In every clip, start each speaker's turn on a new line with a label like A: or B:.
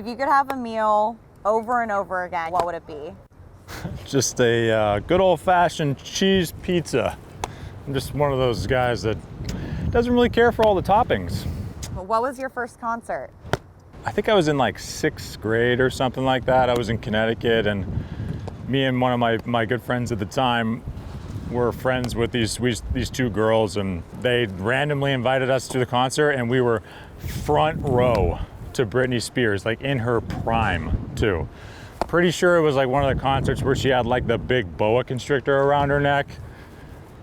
A: If you could have a meal over and over again, what would it be?
B: Just a good old-fashioned cheese pizza. I'm just one of those guys that doesn't really care for all the toppings.
A: What was your first concert?
B: I think I was in like 6th grade or something like that. I was in Connecticut, and me and one of my good friends at the time were friends with these two girls, and they randomly invited us to the concert, and we were front row to Britney Spears, like in her prime too. Pretty sure it was like one of the concerts where she had like the big boa constrictor around her neck.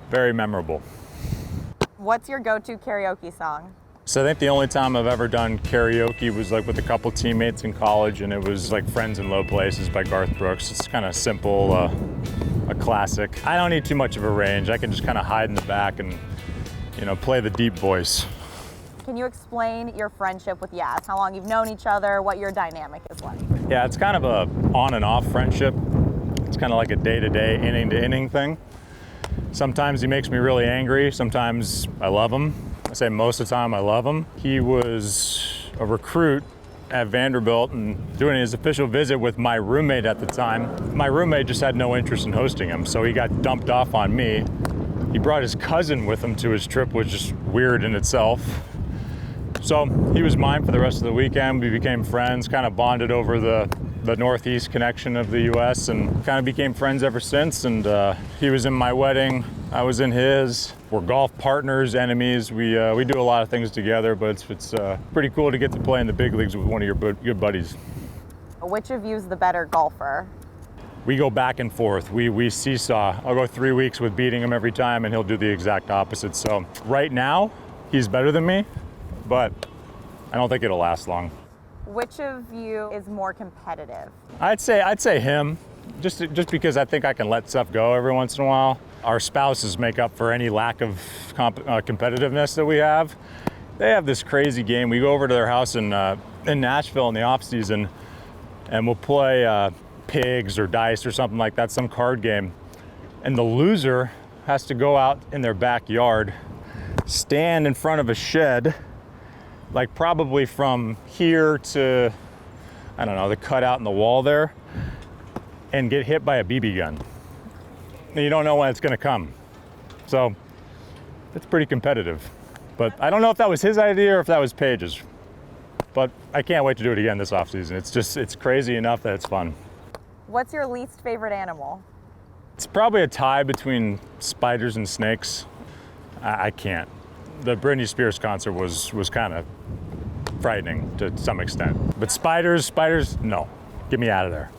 B: Very memorable.
A: What's your go-to karaoke song?
B: So I think the only time I've ever done karaoke was like with a couple teammates in college, and it was like Friends in Low Places by Garth Brooks. It's kind of simple, a classic. I don't need too much of a range. I can just kind of hide in the back and, you know, play the deep voice.
A: Can you explain your friendship with YOUHS? How long you've known each other, what your dynamic is like?
B: Yeah, it's kind of a on and off friendship. It's kind of like a day-to-day, inning-to-inning thing. Sometimes he makes me really angry. Sometimes I love him. I say most of the time I love him. He was a recruit at Vanderbilt and doing his official visit with my roommate at the time. My roommate just had no interest in hosting him, so he got dumped off on me. He brought his cousin with him to his trip, which is weird in itself. So he was mine for the rest of the weekend. We became friends, kind of bonded over the Northeast connection of the U.S. and kind of became friends ever since. And he was in my wedding, I was in his. We're golf partners, enemies. We do a lot of things together, but it's pretty cool to get to play in the big leagues with one of your good buddies.
A: Which of you is the better golfer?
B: We go back and forth. We seesaw. I'll go 3 weeks with beating him every time, and he'll do the exact opposite. So right now, he's better than me, but I don't think it'll last long.
A: Which of you is more competitive?
B: I'd say him, just because I think I can let stuff go every once in a while. Our spouses make up for any lack of competitiveness that we have. They have this crazy game. We go over to their house in Nashville in the off season, and we'll play pigs or dice or something like that, some card game. And the loser has to go out in their backyard, stand in front of a shed, like probably from here to, I don't know, the cutout in the wall there, and get hit by a BB gun. And you don't know when it's gonna come. So it's pretty competitive. But I don't know if that was his idea or if that was Paige's. But I can't wait to do it again this offseason. It's crazy enough that it's fun.
A: What's your least favorite animal?
B: It's probably a tie between spiders and snakes. I can't. The Britney Spears concert was kind of frightening to some extent. But spiders, no. Get me out of there.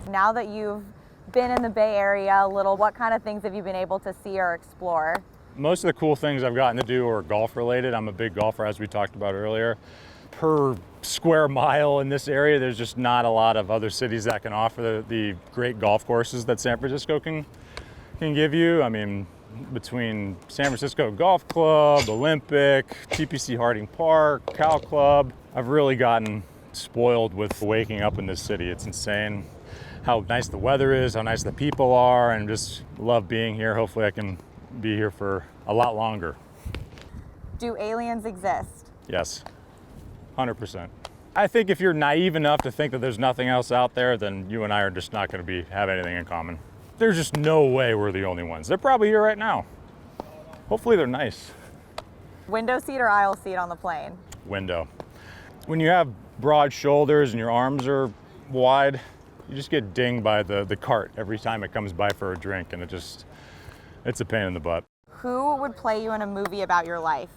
A: Now that you've been in the Bay Area a little, what kind of things have you been able to see or explore?
B: Most of the cool things I've gotten to do are golf related. I'm a big golfer, as we talked about earlier. Per square mile in this area, there's just not a lot of other cities that can offer the great golf courses that San Francisco can give you. I mean, between San Francisco Golf Club, Olympic, TPC Harding Park, Cal Club, I've really gotten spoiled with waking up in this city. It's insane how nice the weather is, how nice the people are, and just love being here. Hopefully I can be here for a lot longer.
A: Do aliens exist?
B: Yes, 100%. I think if you're naive enough to think that there's nothing else out there, then you and I are just not going to have anything in common. There's just no way we're the only ones. They're probably here right now. Hopefully they're nice.
A: Window seat or aisle seat on the plane? Window.
B: When you have broad shoulders and your arms are wide, you just get dinged by the cart every time it comes by for a drink, and it's a pain in the butt.
A: Who would play you in a movie about your life?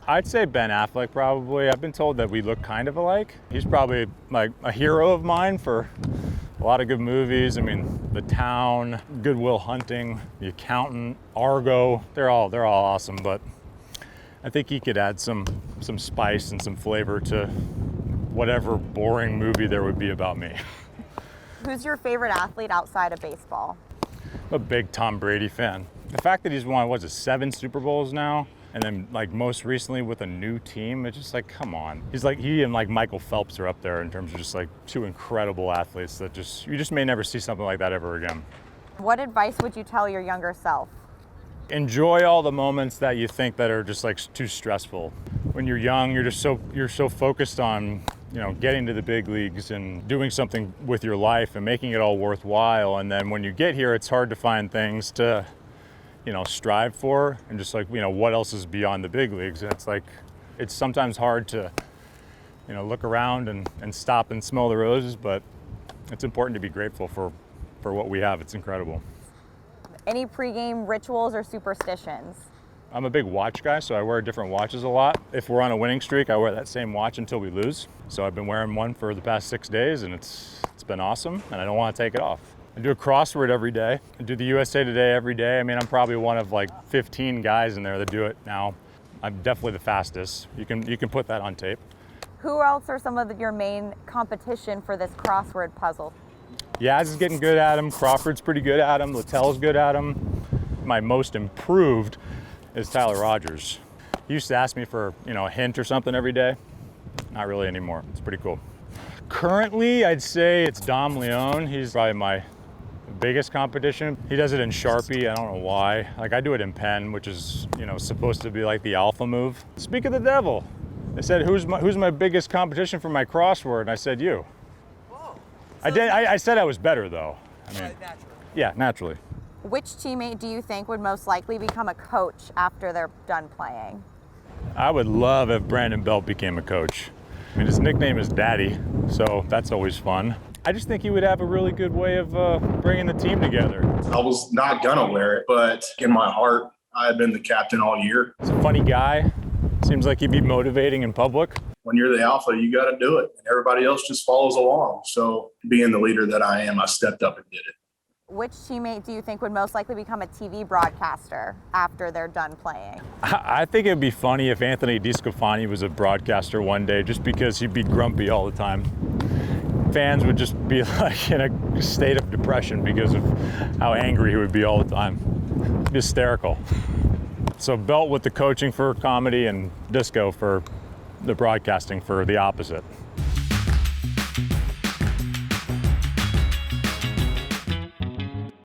B: I'd say Ben Affleck, probably. I've been told that we look kind of alike. He's probably like a hero of mine for a lot of good movies. I mean, The Town, Good Will Hunting, The Accountant, Argo. They're all awesome, but I think he could add some spice and some flavor to whatever boring movie there would be about me.
A: Who's your favorite athlete outside of baseball?
B: I'm a big Tom Brady fan. The fact that he's won, 7 Super Bowls now? And then like most recently with a new team, it's just like, come on. He and like Michael Phelps are up there in terms of just like 2 incredible athletes that you just may never see something like that ever again.
A: What advice would you tell your younger self?
B: Enjoy all the moments that you think that are just like too stressful. When you're young, you're so focused on you know, getting to the big leagues and doing something with your life and making it all worthwhile. And then when you get here, it's hard to find things to, you know, strive for, and just like, you know, what else is beyond the big leagues. And it's like, it's sometimes hard to, you know, look around and stop and smell the roses, but it's important to be grateful for what we have. It's incredible.
A: Any pregame rituals or superstitions?
B: I'm a big watch guy, so I wear different watches a lot. If we're on a winning streak, I wear that same watch until we lose. So I've been wearing one for the past 6 days, and it's been awesome, and I don't want to take it off. I do a crossword every day. I do the USA Today every day. I mean, I'm probably one of like 15 guys in there that do it now. I'm definitely the fastest. You can put that on tape.
A: Who else are some of your main competition for this crossword puzzle?
B: Yaz is getting good at them. Crawford's pretty good at them. Littell's good at them. My most improved is Tyler Rogers. He used to ask me for, you know, a hint or something every day. Not really anymore. It's pretty cool. Currently, I'd say it's Dom Leone. He's probably my biggest competition. He does it in Sharpie. I don't know why. Like, I do it in pen, which is, you know, supposed to be like the alpha move. Speak of the devil. They said, who's my biggest competition for my crossword? And I said, you.
C: Whoa.
B: I said I was better, though. I mean,
C: Naturally.
B: yeah, naturally.
A: Which teammate do you think would most likely become a coach after they're done playing?
B: I would love if Brandon Belt became a coach. I mean, his nickname is Daddy, so that's always fun. I just think he would have a really good way of bringing the team together.
D: I was not gonna wear it, but in my heart, I had been the captain all year.
B: He's a funny guy. Seems like he'd be motivating in public.
D: When you're the alpha, you got to do it. And everybody else just follows along. So being the leader that I am, I stepped up and did it.
A: Which teammate do you think would most likely become a TV broadcaster after they're done playing?
B: I think it'd be funny if Anthony DiScofani was a broadcaster one day, just because he'd be grumpy all the time. Fans would just be like in a state of depression because of how angry he would be all the time. Hysterical. So Belt with the coaching for comedy and Disco for the broadcasting for the opposite.